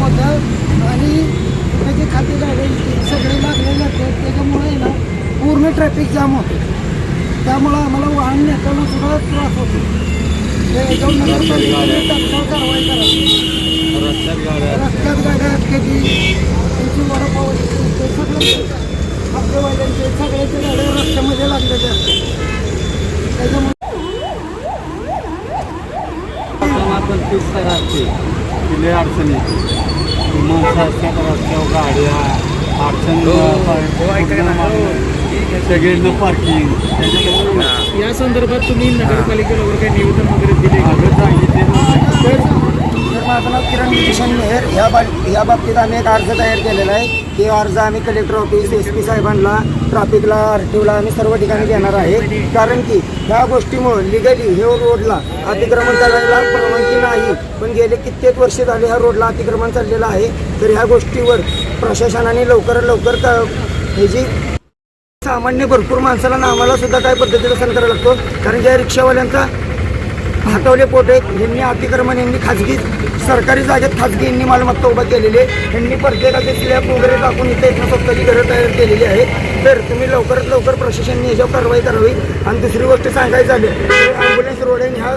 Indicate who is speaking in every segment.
Speaker 1: होतं आणि त्याचे खाते गाडी सगळे लागलेले आहेत. त्याच्यामुळे ना पूर्ण ट्रॅफिक जाम होते. त्यामुळं आम्हाला वाहन नेताना सुद्धा त्रास होतो. याच्यावर नगरपालिकेने तात्काळ कारवाई करावी. रस्त्यात गाड्या कधी त्यांची वडापाव ते सगळे आपल्यावाल्यांचे सगळ्याच्या गाड्या रस्त्यामध्ये लागलेल्या असतात. त्याच्यामुळे
Speaker 2: पण तीच तर असते तिले अडचण येते. माणसं असतात रस्त्यावर गाड्या अडचण सगळ्यांना पार्किंग.
Speaker 3: या संदर्भात तुम्ही नगरपालिकेला वगैरे काही निवेदन वगैरे दिले?
Speaker 1: माझं नाव किरण किशन मेहर. ह्या बाबतीत आम्ही एक अर्ज तयार केलेला आहे. की अर्ज आम्ही कलेक्टर ऑफिस SP साहेबांना ट्रॅफिकला RTOला आम्ही सर्व ठिकाणी देणार आहे. कारण की ह्या गोष्टीमुळे लिगली हे रोडला अतिक्रमण करायला परवानगी नाही. पण गेले कित्येक वर्ष झाले ह्या रोडला अतिक्रमण चाललेलं आहे. तर ह्या गोष्टीवर प्रशासनाने लवकरात लवकर हे जी सामान्य भरपूर माणसाला ना आम्हाला सुद्धा काय पद्धतीचा सहन करायला लागतो. कारण ज्या रिक्षावाल्यांचा हातवले पोट आहेत यांनी अतिक्रमण यांनी खाजगी सरकारी जागेत खाजगी यांनी मालमत्ता उभा केलेली आहे. यांनी प्रत्येकाचे स्लॅब वगैरे टाकून इथे इथं स्वतःची घरं तयार केलेली आहेत. तर तुम्ही लवकरात लवकर प्रशासनाने याच्यावर कारवाई करावी. आणि दुसरी गोष्ट सांगायची झाली तर ॲम्ब्युलन्स रोड आहे. ह्या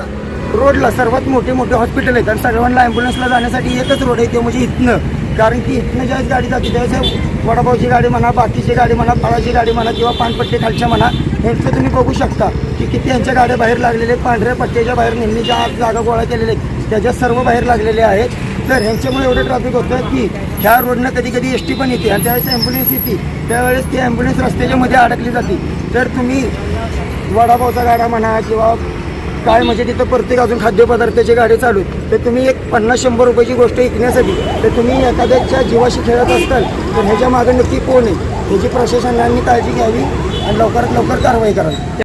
Speaker 1: रोडला सर्वात मोठे हॉस्पिटल आहेत आणि सर्वांना ॲम्ब्युलन्सला जाण्यासाठी एकच रोड आहे ते म्हणजे इथनं. कारण की इथनं ज्यावेळेस गाडी जाते त्यावेळेस वडापावची गाडी म्हणा, बाकीची गाडी म्हणा, फळाची गाडी म्हणा किंवा पानपट्टी खालच्या म्हणा यांचं तुम्ही बघू शकता की किती यांच्या गाड्या बाहेर लागलेल्या आहेत. पांढऱ्या पट्ट्याच्या बाहेर नेहमी ज्या जागा गोळा केलेल्या आहेत त्याच्या सर्व बाहेर लागलेल्या आहेत. तर ह्यांच्यामुळे एवढं ट्रॅफिक होतं की ह्या रोडनं कधी कधी SD पण येते आणि त्यावेळेस ॲम्ब्युलन्स येते त्यावेळेस ती ॲम्ब्युलन्स रस्त्याच्या मध्ये अडकली जाते. तर तुम्ही वडापावचा गाडा म्हणा किंवा काय म्हणजे तिथं प्रत्येक अजून खाद्यपदार्थाची गाडी चालू तर तुम्ही एक 50-100 रुपयाची गोष्ट विकण्यासाठी तर तुम्ही एखाद्याच्या जीवाशी खेळत असताल तर ह्याच्या मागे नक्की कोण आहे ह्याची प्रशासनाने काळजी घ्यावी आणि लवकरात लवकर कारवाई करावी.